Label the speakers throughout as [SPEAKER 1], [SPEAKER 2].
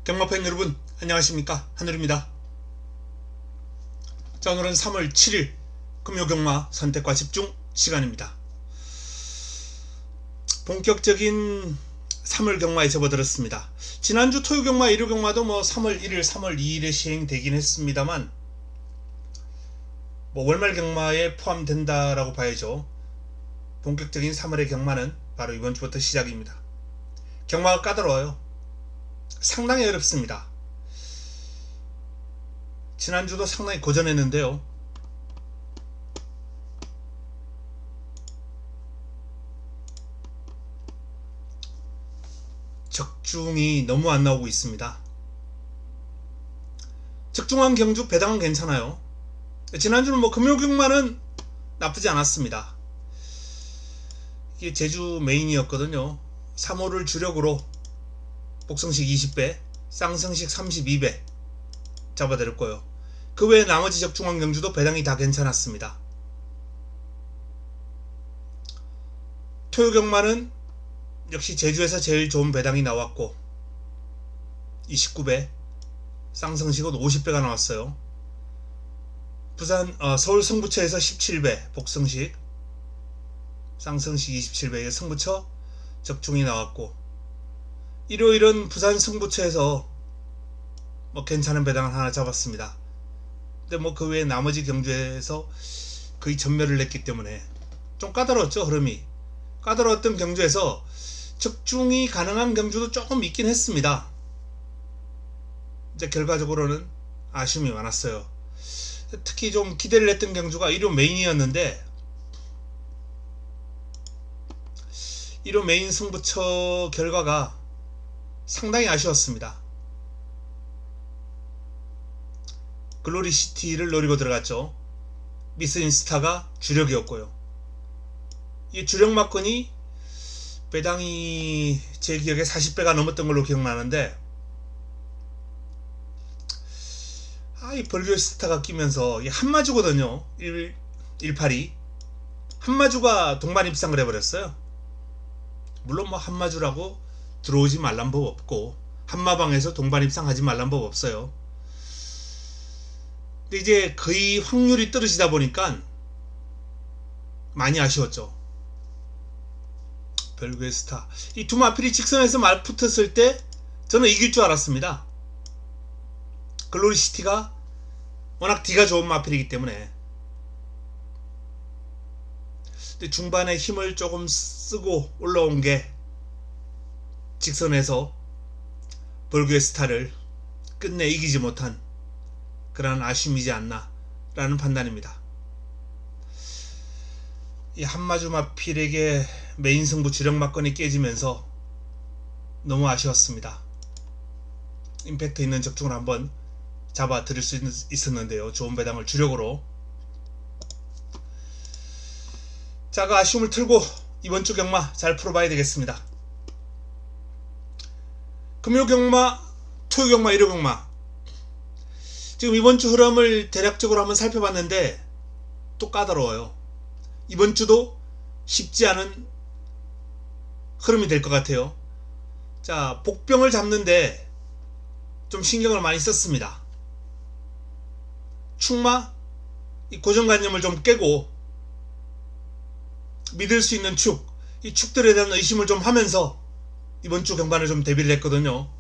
[SPEAKER 1] 경마팬 여러분 안녕하십니까, 한울입니다. 자, 오늘은 3월 7일 금요경마 선택과 집중 시간입니다. 본격적인 3월 경마에 접어들었습니다. 지난주 토요경마 일요경마도 3월 1일 3월 2일에 시행되긴 했습니다만 월말 경마에 포함된다라고 봐야죠. 본격적인 3월의 경마는 바로 이번 주부터 시작입니다. 경마가 까다로워요. 상당히 어렵습니다. 지난주도 상당히 고전했는데요. 적중이 너무 안 나오고 있습니다. 적중한 경주 배당은 괜찮아요. 지난주는 금요경마는 나쁘지 않았습니다. 이게 제주 메인이었거든요. 3호를 주력으로 복성식 20배, 쌍성식 32배 잡아드렸고요. 그 외에 나머지 적중한 경주도 배당이 다 괜찮았습니다. 토요경마는 역시 제주에서 제일 좋은 배당이 나왔고 29배, 쌍성식은 50배가 나왔어요. 부산 서울 승부처에서 17배 복성식, 쌍성식 27배의 승부처 적중이 나왔고, 일요일은 부산 승부처에서 괜찮은 배당을 하나 잡았습니다. 근데 그 외에 나머지 경주에서 거의 전멸을 냈기 때문에 좀 까다로웠죠. 흐름이 까다로웠던 경주에서 적중이 가능한 경주도 조금 있긴 했습니다. 이제 결과적으로는 아쉬움이 많았어요. 특히 좀 기대를 했던 경주가 일요 메인이었는데, 일요 메인 승부처 결과가 상당히 아쉬웠습니다. 글로리시티를 노리고 들어갔죠. 미스인스타가 주력이었고요. 이 주력 막건이 배당이 제 기억에 40배가 넘었던 걸로 기억나는데, 이 벌교스타가 끼면서 한마주거든요. 182 한마주가 동반 입상을 해버렸어요. 물론 한마주라고 들어오지 말란 법 없고 한마방에서 동반 입상하지 말란 법 없어요. 근데 이제 거의 확률이 떨어지다 보니까 많이 아쉬웠죠. 별구의 스타, 이 두 마필이 직선에서 말 붙었을 때 저는 이길 줄 알았습니다. 글로리시티가 워낙 D가 좋은 마필이기 때문에. 근데 중반에 힘을 조금 쓰고 올라온 게 직선에서 벌구의 스타를 끝내 이기지 못한 그런 아쉬움이지 않나 라는 판단입니다. 이 한마주 마필에게 메인 승부 주력 막건이 깨지면서 너무 아쉬웠습니다. 임팩트 있는 적중을 한번 잡아 드릴 수 있었는데요. 좋은 배당을 주력으로. 자, 그 아쉬움을 틀고 이번 주 경마 잘 풀어봐야 되겠습니다. 금요경마, 토요경마, 일요경마, 지금 이번 주 흐름을 대략적으로 한번 살펴봤는데 또 까다로워요. 이번 주도 쉽지 않은 흐름이 될 것 같아요. 자, 복병을 잡는데 좀 신경을 많이 썼습니다. 축마, 이 고정관념을 좀 깨고 믿을 수 있는 축, 이 축들에 대한 의심을 좀 하면서 이번 주 경반을 좀 대비를 했거든요.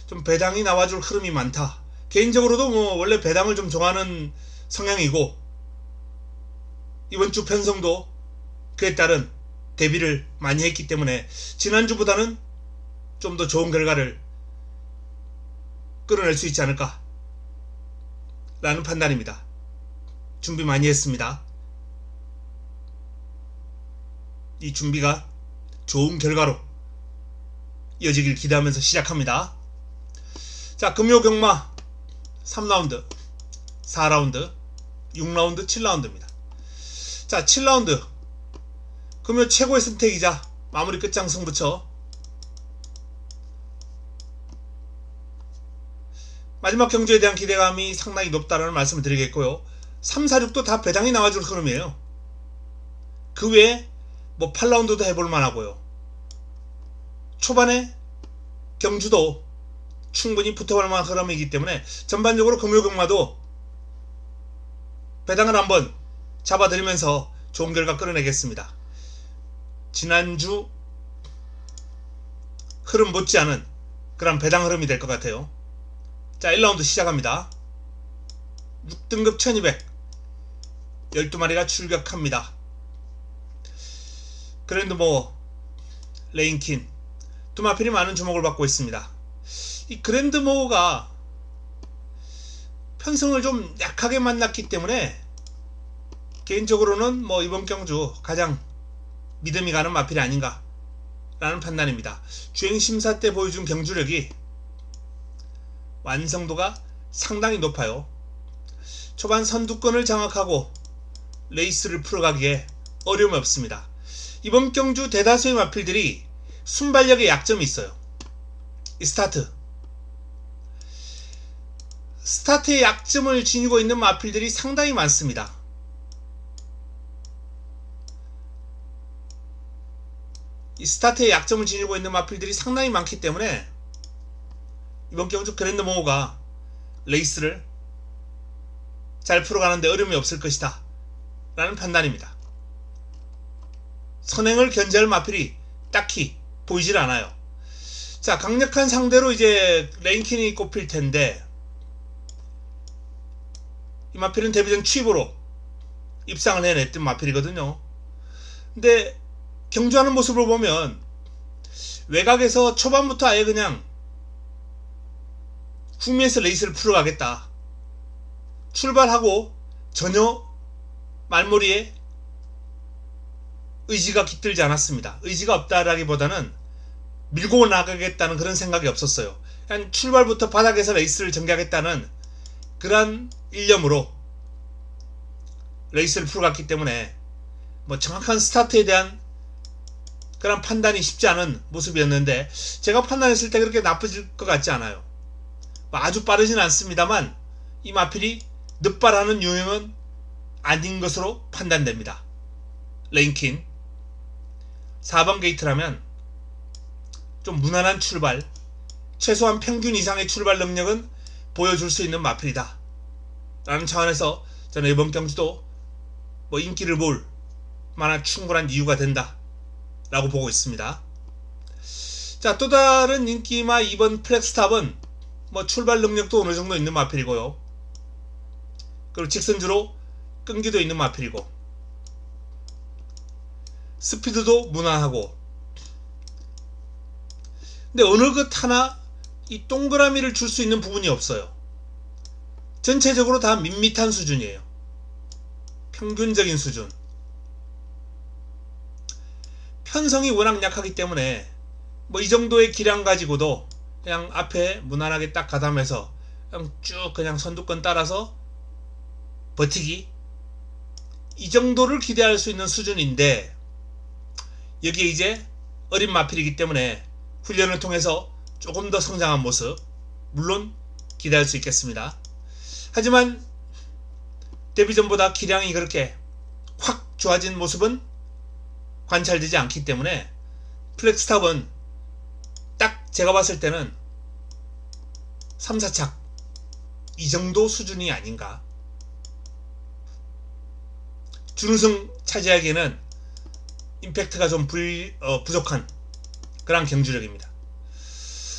[SPEAKER 1] 좀 배당이 나와줄 흐름이 많다. 개인적으로도 원래 배당을 좀 좋아하는 성향이고, 이번 주 편성도 그에 따른 대비를 많이 했기 때문에 지난주보다는 좀 더 좋은 결과를 끌어낼 수 있지 않을까 라는 판단입니다. 준비 많이 했습니다. 이 준비가 좋은 결과로 이어지길 기대하면서 시작합니다. 자, 금요경마 3라운드, 4라운드, 6라운드, 7라운드입니다. 자, 7라운드 금요 최고의 선택이자 마무리 끝장 승부처, 마지막 경주에 대한 기대감이 상당히 높다는 말씀을 드리겠고요. 3, 4, 6도 다 배당이 나와줄 흐름이에요. 그 외에 8라운드도 해볼 만하고요. 초반에 경주도 충분히 붙어볼 만한 흐름이기 때문에 전반적으로 금요경마도 배당을 한번 잡아드리면서 좋은 결과 끌어내겠습니다. 지난주 흐름 못지않은 그런 배당 흐름이 될 것 같아요. 자, 1라운드 시작합니다. 6등급 1200 12마리가 출격합니다. 그랜드모어, 레인킨 두 마필이 많은 주목을 받고 있습니다. 이 그랜드모어가 편성을 좀 약하게 만났기 때문에 개인적으로는 뭐 이번 경주 가장 믿음이 가는 마필이 아닌가 라는 판단입니다. 주행심사 때 보여준 경주력이 완성도가 상당히 높아요. 초반 선두권을 장악하고 레이스를 풀어가기에 어려움이 없습니다. 이번 경주 대다수의 마필들이 순발력에 약점이 있어요. 이 스타트의 약점을 지니고 있는 마필들이 상당히 많습니다. 이 스타트의 약점을 지니고 있는 마필들이 상당히 많기 때문에 이번 경주 그랜드모어가 레이스를 잘 풀어가는데 어려움이 없을 것이다 라는 판단입니다. 선행을 견제할 마필이 딱히 보이질 않아요. 자, 강력한 상대로 이제 레인킨이 꼽힐 텐데 이 마필은 데뷔전 취입으로 입상을 해냈던 마필이거든요. 근데 경주하는 모습을 보면 외곽에서 초반부터 아예 그냥 후미에서 레이스를 풀어가겠다. 출발하고 전혀 말머리에 의지가 깃들지 않았습니다. 의지가 없다라기보다는 밀고 나가겠다는 그런 생각이 없었어요. 그냥 출발부터 바닥에서 레이스를 전개하겠다는 그런 일념으로 레이스를 풀어갔기 때문에 뭐 정확한 스타트에 대한 그런 판단이 쉽지 않은 모습이었는데 제가 판단했을 때 그렇게 나쁘질 것 같지 않아요. 아주 빠르진 않습니다만 이 마필이 늦발하는 유형은 아닌 것으로 판단됩니다. 레인킨 4번 게이트라면 좀 무난한 출발, 최소한 평균 이상의 출발 능력은 보여줄 수 있는 마필이다 라는 차원에서 저는 이번 경주도 뭐 인기를 볼 만한 충분한 이유가 된다 라고 보고 있습니다. 자, 또 다른 인기마 2번 플렉스탑은 뭐 출발 능력도 어느 정도 있는 마필이고요. 그리고 직선주로 끈기도 있는 마필이고 스피드도 무난하고, 근데 어느 것 하나 이 동그라미를 줄 수 있는 부분이 없어요. 전체적으로 다 밋밋한 수준이에요. 평균적인 수준. 편성이 워낙 약하기 때문에 뭐 이 정도의 기량 가지고도 그냥 앞에 무난하게 딱 가담해서 그냥 쭉 그냥 선두권 따라서 버티기, 이 정도를 기대할 수 있는 수준인데 여기에 이제 어린 마필이기 때문에 훈련을 통해서 조금 더 성장한 모습 물론 기대할 수 있겠습니다. 하지만 데뷔전보다 기량이 그렇게 확 좋아진 모습은 관찰되지 않기 때문에 플렉스탑은 딱 제가 봤을 때는 3, 4착 이 정도 수준이 아닌가. 준우승 차지하기에는 임팩트가 좀 부족한 그런 경주력입니다.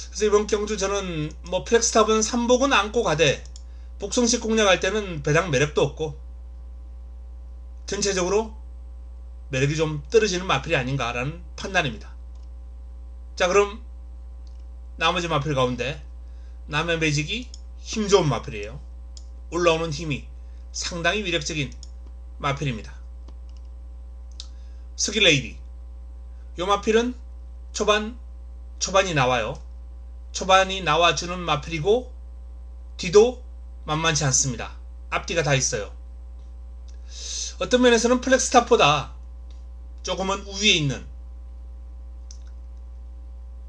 [SPEAKER 1] 그래서 이번 경주 저는 뭐 플렉스탑은 3복은 안고 가되 복성식 공략할 때는 배당 매력도 없고 전체적으로 매력이 좀 떨어지는 마필이 아닌가라는 판단입니다. 자, 그럼 나머지 마필 가운데 남의 매직이 힘 좋은 마필이에요. 올라오는 힘이 상당히 위력적인 마필입니다. 스길레이디, 요 마필은 초반이 나와요. 초반이 나와주는 마필이고 뒤도 만만치 않습니다. 앞뒤가 다 있어요. 어떤 면에서는 플렉스탑보다 조금은 우위에 있는,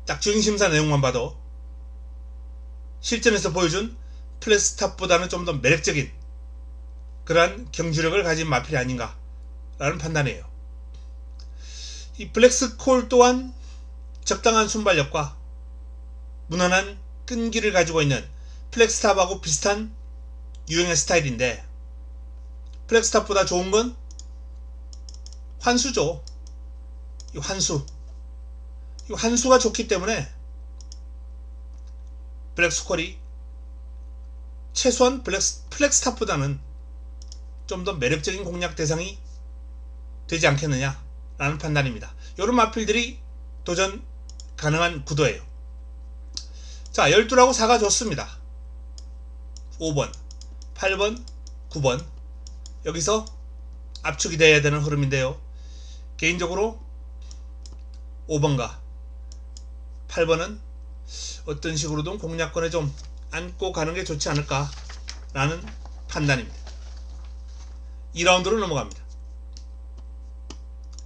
[SPEAKER 1] 딱 주행심사 내용만 봐도 실전에서 보여준 플렉스탑보다는 좀 더 매력적인 그러한 경주력을 가진 마필이 아닌가 라는 판단이에요. 이 블랙스콜 또한 적당한 순발력과 무난한 끈기를 가지고 있는 플렉스탑하고 비슷한 유형의 스타일인데, 플렉스탑보다 좋은 건 환수죠. 이 환수가 좋기 때문에 블랙스콜이 최소한 플렉스탑보다는 좀 더 매력적인 공략 대상이 되지 않겠느냐 라는 판단입니다. 이런 마필들이 도전 가능한 구도예요. 자, 12하고 4가 좋습니다. 5번, 8번, 9번 여기서 압축이 돼야 되는 흐름인데요. 개인적으로 5번과 8번은 어떤 식으로든 공략권에 좀 안고 가는 게 좋지 않을까 라는 판단입니다. 2라운드로 넘어갑니다.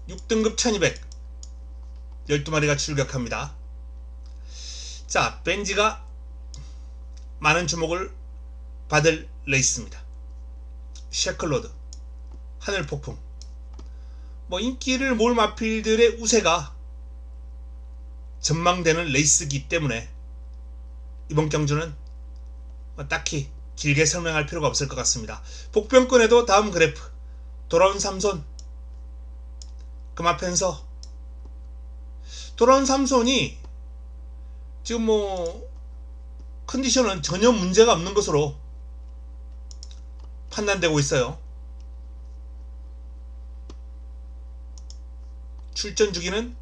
[SPEAKER 1] 6등급 1200 12마리가 출격합니다. 자, 벤지가 많은 주목을 받을 레이스입니다. 셰클로드, 하늘폭풍, 인기를 모을 마필들의 우세가 전망되는 레이스이기 때문에 이번 경주는 딱히 길게 설명할 필요가 없을 것 같습니다. 복병권에도 다음 그래프 돌아온 삼손, 금화펜서, 돌아온 삼손이 지금 컨디션은 전혀 문제가 없는 것으로 판단되고 있어요. 출전 주기는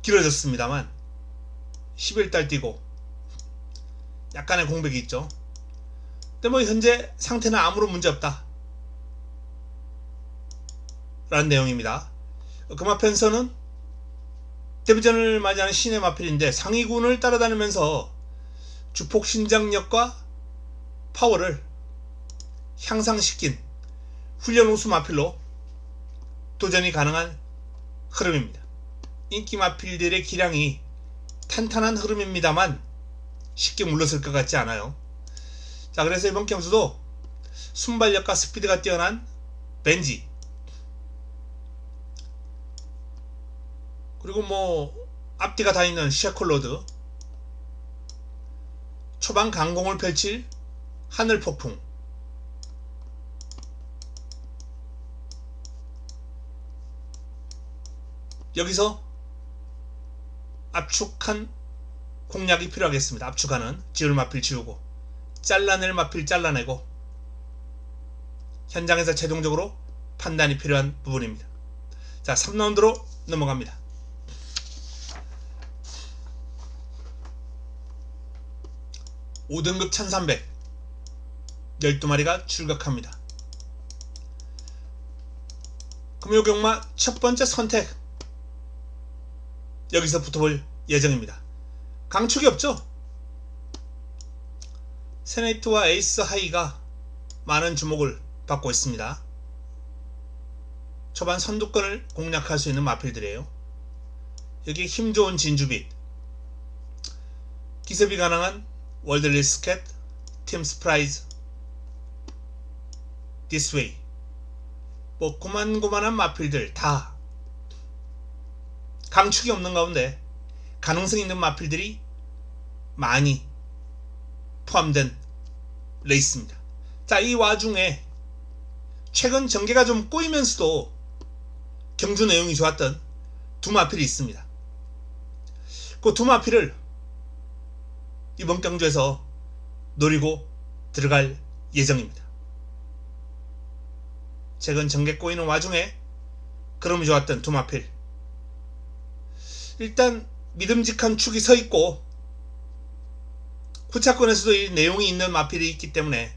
[SPEAKER 1] 길어졌습니다만 11달 뛰고 약간의 공백이 있죠. 근데 현재 상태는 아무런 문제 없다 라는 내용입니다. 금화펜서는 데뷔전을 맞이하는 신의 마필인데 상위군을 따라다니면서 주폭 신장력과 파워를 향상시킨 훈련 우수 마필로 도전이 가능한 흐름입니다. 인기 마필들의 기량이 탄탄한 흐름입니다만 쉽게 물러설 것 같지 않아요. 자, 그래서 이번 경주도 순발력과 스피드가 뛰어난 벤지, 그리고 앞뒤가 다 있는 셰클로드, 초반 강공을 펼칠 하늘폭풍, 여기서 압축한 공략이 필요하겠습니다. 압축하는, 지울 마필 지우고 잘라낼 마필 잘라내고 현장에서 최종적으로 판단이 필요한 부분입니다. 자, 3라운드로 넘어갑니다. 5등급 1300 12마리가 출격합니다. 금요경마 첫번째 선택, 여기서 붙어볼 예정입니다. 강축이 없죠. 세네이트와 에이스 하이가 많은 주목을 받고 있습니다. 초반 선두권을 공략할 수 있는 마필들이에요. 여기 힘 좋은 진주빛, 기습이 가능한 월들리 스캣, 팀 스프라이즈, 디스웨이, 고만고만한 마필들 다 강축이 없는 가운데 가능성 있는 마필들이 많이 포함된 레이스입니다. 자, 이 와중에 최근 전개가 좀 꼬이면서도 경주 내용이 좋았던 두 마필이 있습니다. 그 두 마필을 이번 경주에서 노리고 들어갈 예정입니다. 최근 전개 꼬이는 와중에 그럼이 좋았던 두 마필, 일단 믿음직한 축이 서 있고 후차권에서도 이 내용이 있는 마필이 있기 때문에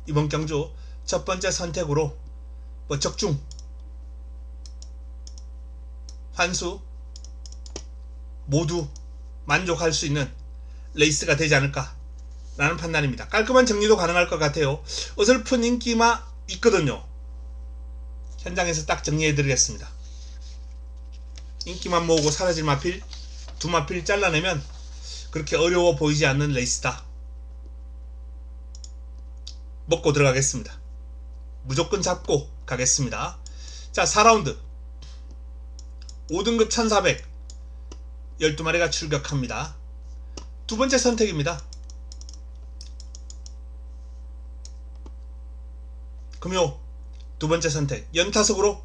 [SPEAKER 1] 이번 경주 첫 번째 선택으로 적중, 환수 모두 만족할 수 있는 레이스가 되지 않을까 라는 판단입니다. 깔끔한 정리도 가능할 것 같아요. 어설픈 인기마 있거든요. 현장에서 딱 정리해 드리겠습니다. 인기만 모으고 사라질 마필 두 마필 잘라내면 그렇게 어려워 보이지 않는 레이스다. 먹고 들어가겠습니다. 무조건 잡고 가겠습니다. 자, 4라운드 5등급 1400 12마리가 출격합니다. 두 번째 선택입니다. 금요 두 번째 선택, 연타석으로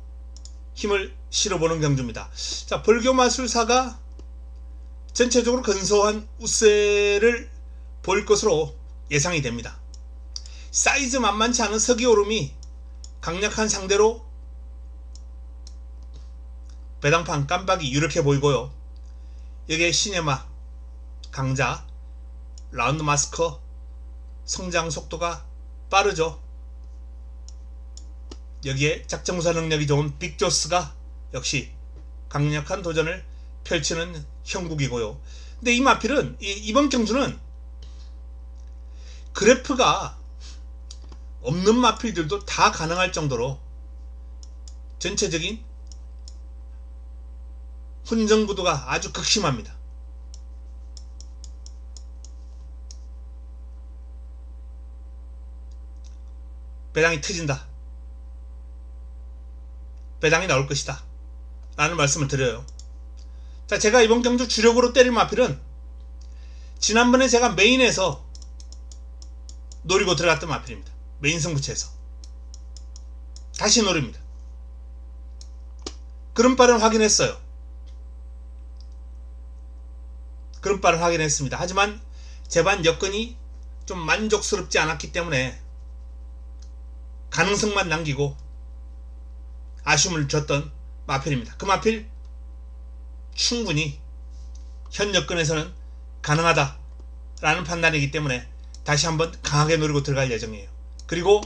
[SPEAKER 1] 힘을 실어보는 경주입니다. 자, 벌교 마술사가 전체적으로 근소한 우세를 보일 것으로 예상이 됩니다. 사이즈 만만치 않은 서기오름이 강력한 상대로 배당판 깜빡이 유력해 보이고요. 여기에 시네마, 강자, 라운드 마스커, 성장 속도가 빠르죠. 여기에 작정사 능력이 좋은 빅조스가 역시 강력한 도전을 펼치는 형국이고요. 근데 이 마필은 이번 경주는 그래프가 없는 마필들도 다 가능할 정도로 전체적인 훈정 구도가 아주 극심합니다. 배당이 터진다, 배당이 나올 것이다 라는 말씀을 드려요. 자, 제가 이번 경주 주력으로 때릴 마필은 지난번에 제가 메인에서 노리고 들어갔던 마필입니다. 메인 승부처에서 다시 노립니다. 그름발은 확인했어요. 그름발은 확인했습니다. 하지만 제반 여건이 좀 만족스럽지 않았기 때문에 가능성만 남기고 아쉬움을 줬던 마필입니다. 그 마필 충분히 현 여건에서는 가능하다 라는 판단이기 때문에 다시 한번 강하게 노리고 들어갈 예정이에요. 그리고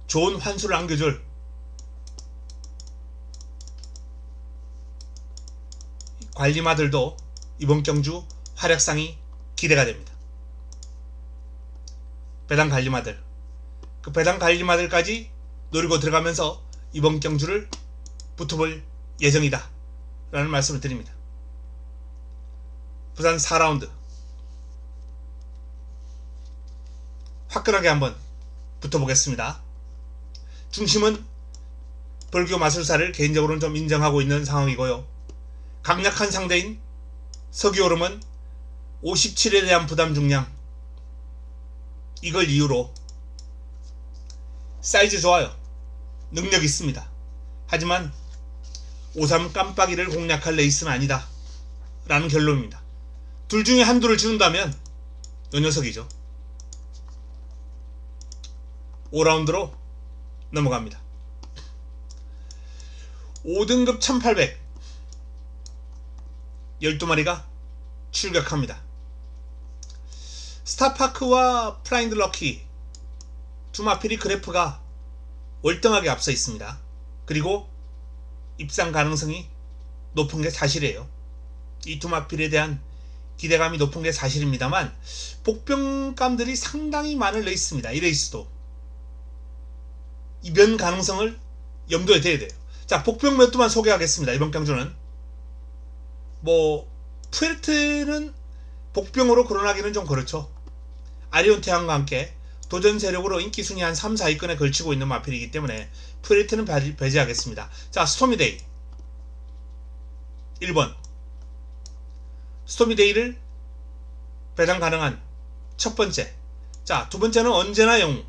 [SPEAKER 1] 좋은 환수를 안겨줄 관리마들도 이번 경주 활약상이 기대가 됩니다. 배당 관리마들, 그 배당 관리마들까지 노리고 들어가면서 이번 경주를 붙어볼 예정이다 라는 말씀을 드립니다. 부산 4라운드 화끈하게 한번 붙어보겠습니다. 중심은 벌교 마술사를 개인적으로는 좀 인정하고 있는 상황이고요. 강력한 상대인 서기오름은 57에 대한 부담 중량, 이걸 이유로 사이즈 좋아요, 능력 있습니다. 하지만 53 깜빡이를 공략할 레이스는 아니다 라는 결론입니다. 둘 중에 한두를 지른다면 요 녀석이죠. 5라운드로 넘어갑니다. 5등급 1800 12마리가 출격합니다. 스타파크와 플라인드 럭키 두 마필이 그래프가 월등하게 앞서 있습니다. 그리고 입상 가능성이 높은 게 사실이에요. 이 두 마필에 대한 기대감이 높은 게 사실입니다만 복병감들이 상당히 많은 레이스입니다. 이 레이스도 이변 가능성을 염두에 둬야 돼요. 자, 복병 몇 두만 소개하겠습니다. 이번 경주는 푸에르테는 복병으로 거론하기는 좀 그렇죠. 아리온 태양과 함께 도전 세력으로 인기 순위 한 3, 4위권에 걸치고 있는 마필이기 때문에 푸에르테는 배제하겠습니다. 자, 스토미데이 1번. 스토미데이를 배당 가능한 첫 번째. 자, 두 번째는 언제나 영웅.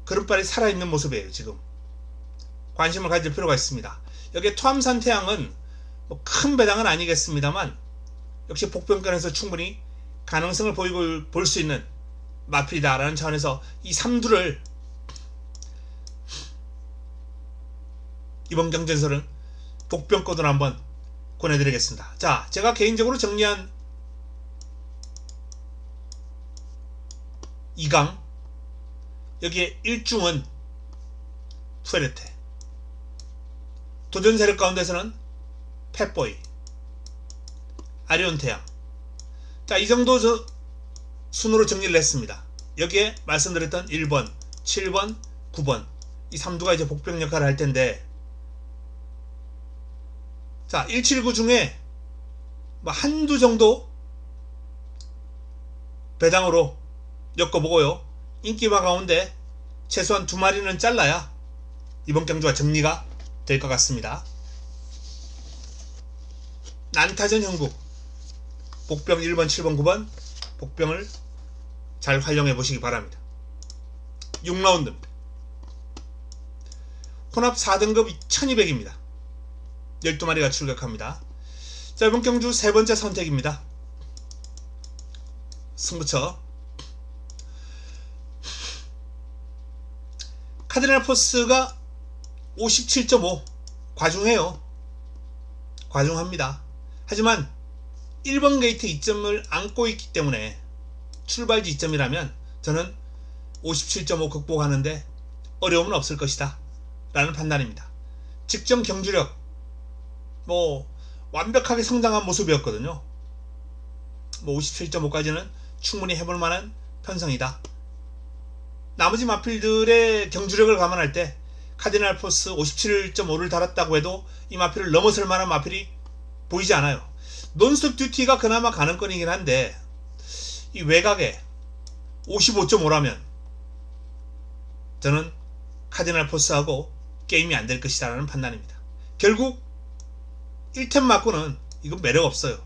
[SPEAKER 1] 그릇발이 살아있는 모습이에요. 지금 관심을 가질 필요가 있습니다. 여기에 토암산 태양은 큰 배당은 아니겠습니다만 역시 복병권에서 충분히 가능성을 보이고 볼 수 있는 마필이다 라는 차원에서 이 3두를 이번 경전설은 복병권으로 한번 권해드리겠습니다. 자, 제가 개인적으로 정리한 2강, 여기에 1중은 푸에르테, 도전 세력 가운데서는 팻보이, 아리온 태양. 자, 이 정도 순으로 정리를 했습니다. 여기에 말씀드렸던 1번, 7번, 9번 이 3두가 이제 복병 역할을 할 텐데, 자, 179 중에 한두 정도 배당으로 엮어보고요. 인기마 가운데 최소한 2마리는 잘라야 이번 경주가 정리가 될 것 같습니다. 난타전 형국 복병 1번, 7번, 9번 복병을 잘 활용해 보시기 바랍니다. 6라운드입니다. 혼합 4등급 1200입니다. 12마리가 출격합니다. 자, 이번 경주 세 번째 선택입니다. 승부처 카디널 포스가 57.5 과중해요. 과중합니다. 하지만 1번 게이트 2점을 안고 있기 때문에 출발지 2점이라면 저는 57.5 극복하는데 어려움은 없을 것이다 라는 판단입니다. 직전 경주력 완벽하게 성장한 모습이었거든요. 57.5까지는 충분히 해볼 만한 편성이다. 나머지 마필들의 경주력을 감안할 때 카디널 포스 57.5를 달았다고 해도 이 마필을 넘어설 만한 마필이 보이지 않아요. 논스톱 듀티가 그나마 가능권이긴 한데 이 외곽에 55.5라면 저는 카디널 포스하고 게임이 안 될 것이다 라는 판단입니다. 결국 1템 맞고는 이건 매력 없어요.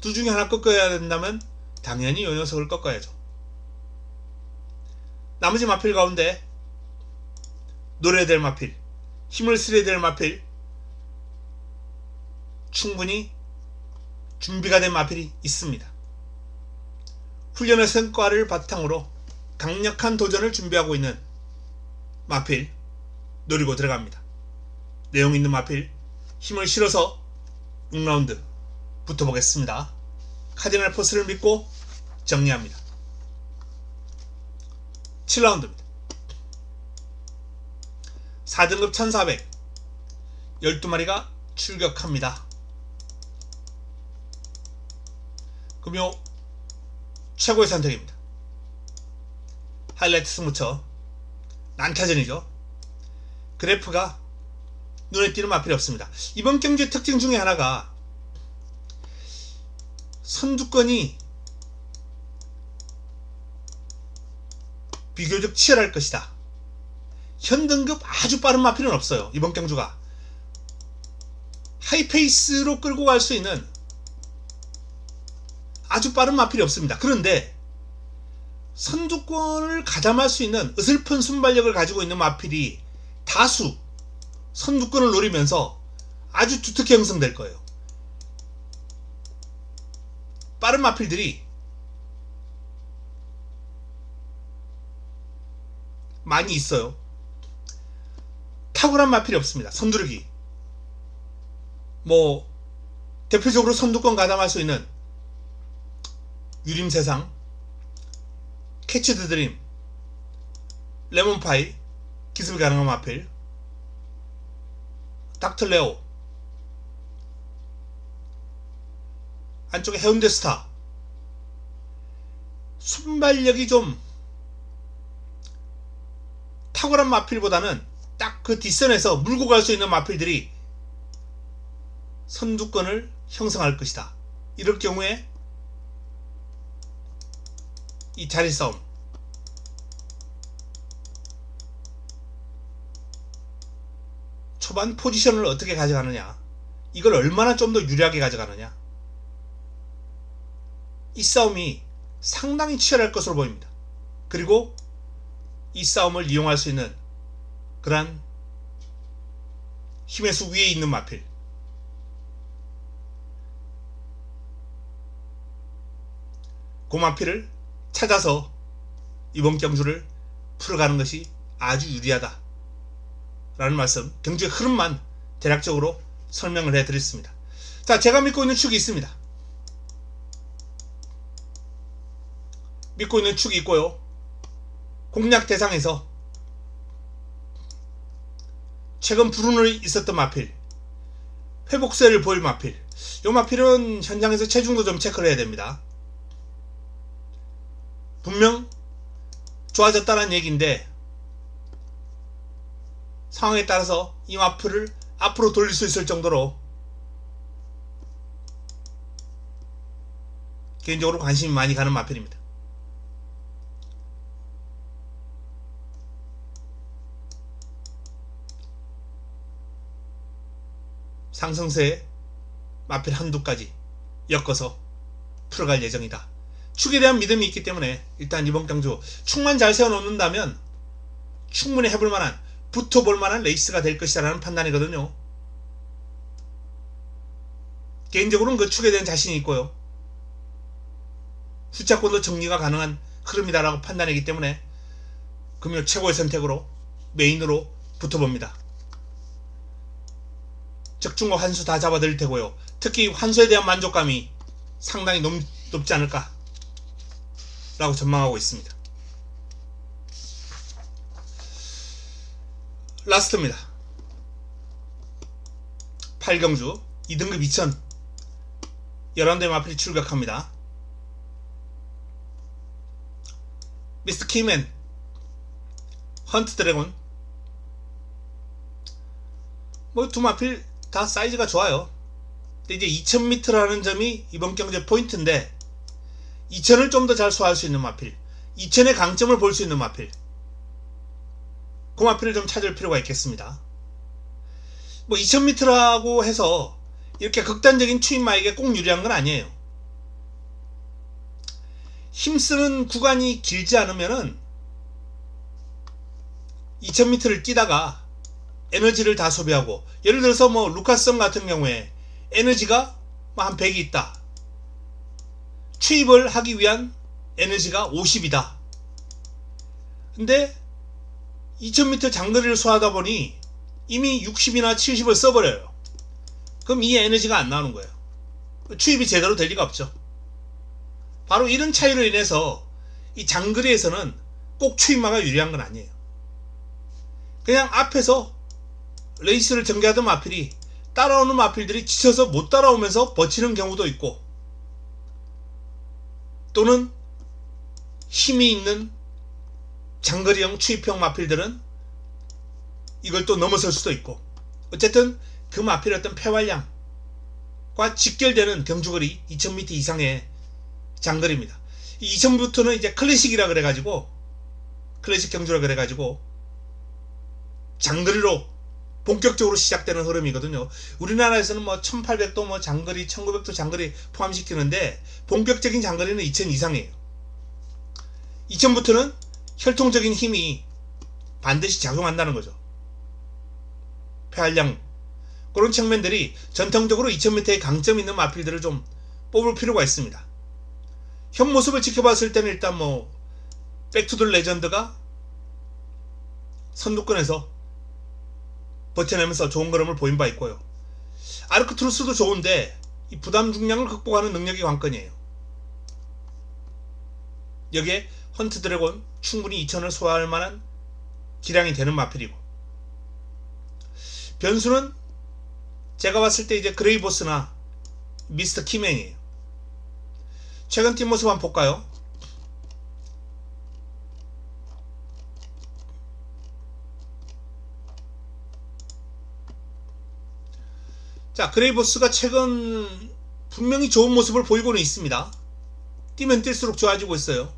[SPEAKER 1] 둘 중에 하나 꺾어야 된다면 당연히 이 녀석을 꺾어야죠. 나머지 마필 가운데 노려야 될 마필, 힘을 쓰려야 될 마필, 충분히 준비가 된 마필이 있습니다. 훈련의 성과를 바탕으로 강력한 도전을 준비하고 있는 마필 노리고 들어갑니다. 내용 있는 마필 힘을 실어서 6라운드 붙어보겠습니다. 카디널 포스를 믿고 정리합니다. 7라운드입니다. 4등급 1400 12마리가 출격합니다. 금요 최고의 선택입니다. 하이라이트 승부처 난타전이죠. 그래프가 눈에 띄는 마필이 없습니다. 이번 경주의 특징 중에 하나가 선두권이 비교적 치열할 것이다. 현등급 아주 빠른 마필은 없어요. 이번 경주가 하이페이스로 끌고 갈 수 있는 아주 빠른 마필이 없습니다. 그런데 선두권을 가담할 수 있는 어설픈 순발력을 가지고 있는 마필이 다수 선두권을 노리면서 아주 두텁게 형성될 거예요. 빠른 마필들이 많이 있어요. 탁월한 마필이 없습니다. 선두르기 대표적으로 선두권 가담할 수 있는 유림세상, 캐치 드 드림, 레몬파이, 기습이 가능한 마필, 닥터 레오, 안쪽에 해운대 스타. 순발력이 좀 탁월한 마필보다는 딱 그 뒷선에서 물고 갈 수 있는 마필들이 선두권을 형성할 것이다. 이럴 경우에 이 자리 싸움, 초반 포지션을 어떻게 가져가느냐, 이걸 얼마나 좀 더 유리하게 가져가느냐, 이 싸움이 상당히 치열할 것으로 보입니다. 그리고 이 싸움을 이용할 수 있는 그러한 힘의 수 위에 있는 마필, 그 마필을 찾아서 이번 경주를 풀어가는 것이 아주 유리하다 라는 말씀, 경주의 흐름만 대략적으로 설명을 해드렸습니다. 자, 제가 믿고 있는 축이 있습니다. 믿고 있는 축이 있고요. 공략 대상에서 최근 불운을 있었던 마필, 회복세를 보일 마필, 이 마필은 현장에서 체중도 좀 체크를 해야 됩니다. 분명 좋아졌다는 얘기인데 상황에 따라서 이 마필을 앞으로 돌릴 수 있을 정도로 개인적으로 관심이 많이 가는 마필입니다. 상승세에 마필 한두 가지 엮어서 풀어갈 예정이다. 축에 대한 믿음이 있기 때문에 일단 이번 경주 축만 잘 세워놓는다면 충분히 해볼 만한, 붙어볼 만한 레이스가 될 것이다 라는 판단이거든요. 개인적으로는 그 축에 대한 자신이 있고요. 숫자권도 정리가 가능한 흐름이다라고 판단이기 때문에 금요 최고의 선택으로 메인으로 붙어봅니다. 적중과 환수 다 잡아드릴 테고요. 특히 환수에 대한 만족감이 상당히 높지 않을까 라고 전망하고 있습니다. 라스트입니다. 8경주 2등급 2000 11대 마필이 출격합니다. 미스터 키맨, 헌트 드래곤, 뭐 두 마필 다 사이즈가 좋아요. 근데 이제 2000m라는 점이 이번 경주의 포인트인데 2000을 좀 더 잘 소화할 수 있는 마필, 2000의 강점을 볼 수 있는 마필, 그 마필을 좀 찾을 필요가 있겠습니다. 뭐 2000m라고 해서 이렇게 극단적인 추임마에게 꼭 유리한 건 아니에요. 힘쓰는 구간이 길지 않으면은 2000m를 뛰다가 에너지를 다 소비하고, 예를 들어서 뭐 루카스성 같은 경우에 에너지가 뭐 한 100이 있다. 추입을 하기 위한 에너지가 50이다. 근데 2000m 장거리를 소화하다 보니 이미 60이나 70을 써버려요. 그럼 이 에너지가 안 나오는 거예요. 추입이 제대로 될 리가 없죠. 바로 이런 차이로 인해서 이 장거리에서는 꼭 추임마가 유리한 건 아니에요. 그냥 앞에서 레이스를 전개하던 마필이 따라오는 마필들이 지쳐서 못 따라오면서 버티는 경우도 있고, 또는 힘이 있는 장거리형 추입형 마필들은 이걸 또 넘어설 수도 있고, 어쨌든 그 마필의 어떤 폐활량과 직결되는 경주거리 2000m 이상의 장거리입니다. 2000부터는 이제 클래식이라 그래가지고, 클래식 경주라 그래가지고 장거리로 본격적으로 시작되는 흐름이거든요. 우리나라에서는 뭐 1800도 뭐 장거리, 1900도 장거리 포함시키는데 본격적인 장거리는 2000 이상이에요. 2000부터는 혈통적인 힘이 반드시 작용한다는 거죠. 폐활량, 그런 측면들이 전통적으로 2000m의 강점 있는 마필들을 좀 뽑을 필요가 있습니다. 현 모습을 지켜봤을 때는 일단 뭐 백투더 레전드가 선두권에서 버텨내면서 좋은 걸음을 보인 바 있고요. 아르크투루스도 좋은데 이 부담 중량을 극복하는 능력이 관건이에요. 여기에 헌트 드래곤 충분히 2000을 소화할 만한 기량이 되는 마필이고, 변수는 제가 봤을 때 이제 그레이보스나 미스터 키맨이에요. 최근 팀 모습 한번 볼까요? 자, 그레이보스가 최근 분명히 좋은 모습을 보이고는 있습니다. 뛰면 뛸수록 좋아지고 있어요.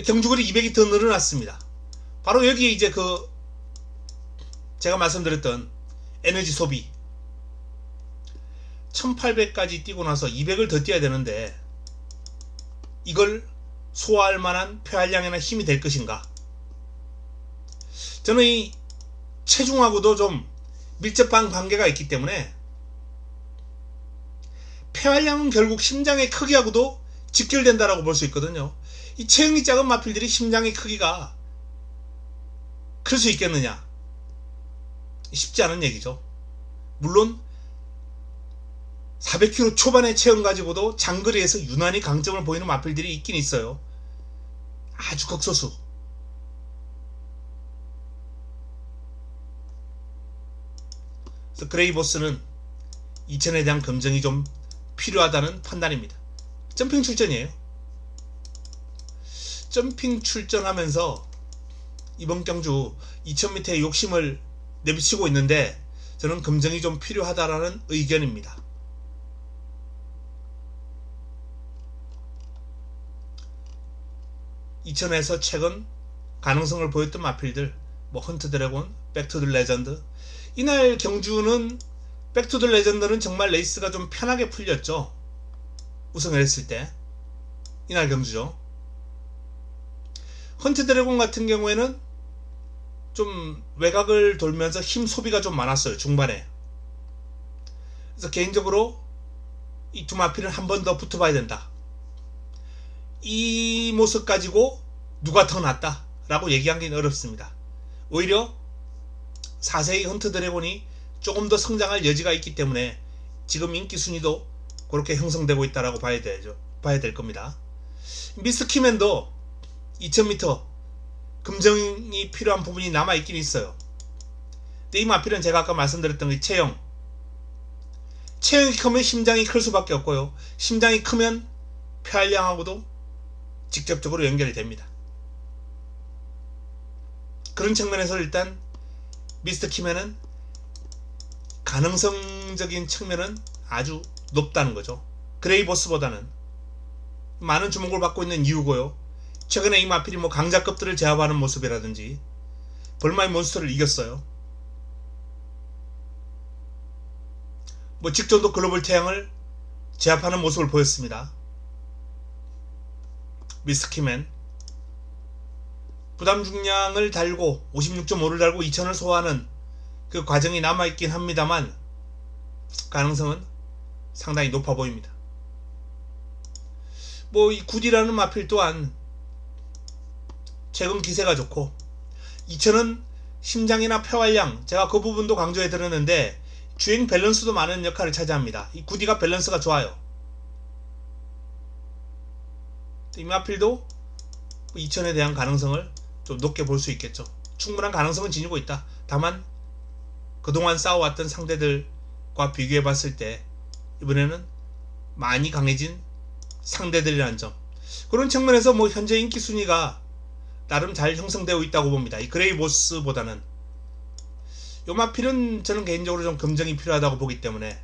[SPEAKER 1] 경주거리 200이 더 늘어났습니다. 바로 여기에 이제 그 제가 말씀드렸던 에너지 소비, 1800까지 뛰고 나서 200을 더 뛰어야 되는데 이걸 소화할 만한 폐활량이나 힘이 될 것인가? 저는 이 체중하고도 좀 밀접한 관계가 있기 때문에 폐활량은 결국 심장의 크기하고도 직결된다라고 볼 수 있거든요. 이 체형이 작은 마필들이 심장의 크기가 클 수 있겠느냐? 쉽지 않은 얘기죠. 물론 400kg 초반의 체형 가지고도 장거리에서 유난히 강점을 보이는 마필들이 있긴 있어요. 아주 극소수. 그래서 그레이보스는 2000에 대한 검증이 좀 필요하다는 판단입니다. 점핑 출전이에요. 점핑 출전하면서 이번 경주 2000m의 욕심을 내비치고 있는데 저는 검증이 좀 필요하다라는 의견입니다. (2000에서) 최근 가능성을 보였던 마필들, 뭐 헌트 드래곤, 백투더 레전드, 이날 경주는 백투더 레전드는 정말 레이스가 좀 편하게 풀렸죠. 우승을 했을 때. 이날 경주죠. 헌트 드래곤 같은 경우에는 좀 외곽을 돌면서 힘 소비가 좀 많았어요. 중반에. 그래서 개인적으로 이 두 마필은 한 번 더 붙어봐야 된다. 이 모습 가지고 누가 더 낫다 라고 얘기하기는 어렵습니다. 오히려 4세기 헌트 드래곤이 조금 더 성장할 여지가 있기 때문에 지금 인기 순위도 그렇게 형성되고 있다라고 봐야 될 겁니다. 미스터 키맨도 2000m 검증이 필요한 부분이 남아있긴 있어요. 근데 이 마필은 제가 아까 말씀드렸던 그 체형이 크면 심장이 클 수밖에 없고요. 심장이 크면 폐활량하고도 직접적으로 연결이 됩니다. 그런 측면에서 일단 미스터 키맨은 가능성적인 측면은 아주 높다는 거죠. 그레이보스보다는 많은 주목을 받고 있는 이유고요. 최근에 이 마필이 뭐 강자급들을 제압하는 모습이라든지 벌마의 몬스터를 이겼어요. 뭐 직전도 글로벌 태양을 제압하는 모습을 보였습니다. 미스터 키맨 부담 중량을 달고 56.5를 달고 2000을 소화하는 그 과정이 남아있긴 합니다만 가능성은 상당히 높아 보입니다. 뭐 이 굿이라는 마필 또한 최근 기세가 좋고 2000은 심장이나 폐활량 제가 그 부분도 강조해 드렸는데 주행 밸런스도 많은 역할을 차지합니다. 이 굿이가 밸런스가 좋아요. 이 마필도 2000에 대한 가능성을 좀 높게 볼 수 있겠죠. 충분한 가능성은 지니고 있다. 다만 그동안 싸워왔던 상대들과 비교해 봤을 때 이번에는 많이 강해진 상대들이라는 점, 그런 측면에서 뭐 현재 인기 순위가 나름 잘 형성되어 있다고 봅니다. 이 그레이보스보다는 요 마필은 저는 개인적으로 좀 검증이 필요하다고 보기 때문에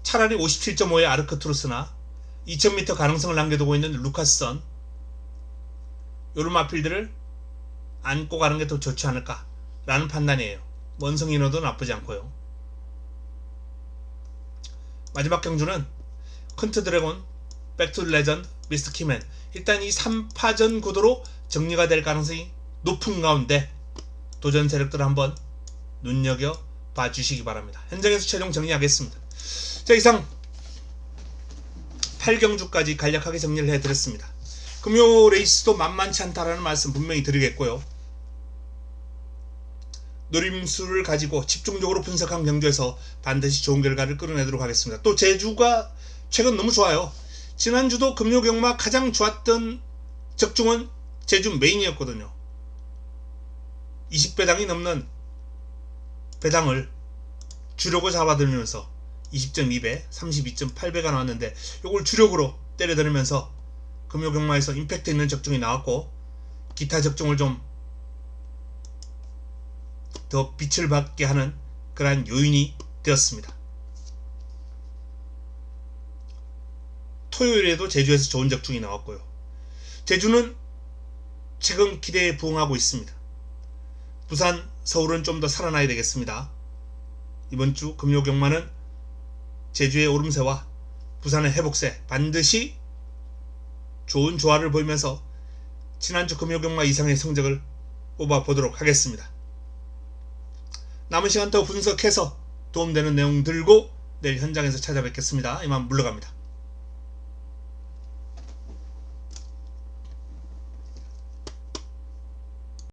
[SPEAKER 1] 차라리 57.5의 아르크투루스나 2000m 가능성을 남겨두고 있는 루카스선 요런 마필들을 안고 가는 게 더 좋지 않을까 라는 판단이에요. 원성 인어도 나쁘지 않고요. 마지막 경주는 헌트 드래곤, 백투 레전드, 미스터 키맨, 일단 이 3파전 구도로 정리가 될 가능성이 높은 가운데 도전 세력들을 한번 눈여겨봐 주시기 바랍니다. 현장에서 최종 정리하겠습니다. 자, 이상 8경주까지 간략하게 정리를 해드렸습니다. 금요 레이스도 만만치 않다라는 말씀 분명히 드리겠고요. 노림수를 가지고 집중적으로 분석한 경주에서 반드시 좋은 결과를 끌어내도록 하겠습니다. 또 제주가 최근 너무 좋아요. 지난주도 금요 경마 가장 좋았던 적중은 제주 메인이었거든요. 20배당이 넘는 배당을 주력으로 잡아들면서 20.2배, 32.8배가 나왔는데 이걸 주력으로 때려들면서 금요 경마에서 임팩트 있는 적중이 나왔고 기타 적중을 좀 더 빛을 받게 하는 그러한 요인이 되었습니다. 토요일에도 제주에서 좋은 적중이 나왔고요. 제주는 최근 기대에 부응하고 있습니다. 부산, 서울은 좀 더 살아나야 되겠습니다. 이번 주 금요 경마는 제주의 오름세와 부산의 회복세 반드시 좋은 조화를 보이면서 지난주 금요 경마 이상의 성적을 뽑아보도록 하겠습니다. 남은 시간 더 분석해서 도움되는 내용 들고 내일 현장에서 찾아뵙겠습니다. 이만 물러갑니다.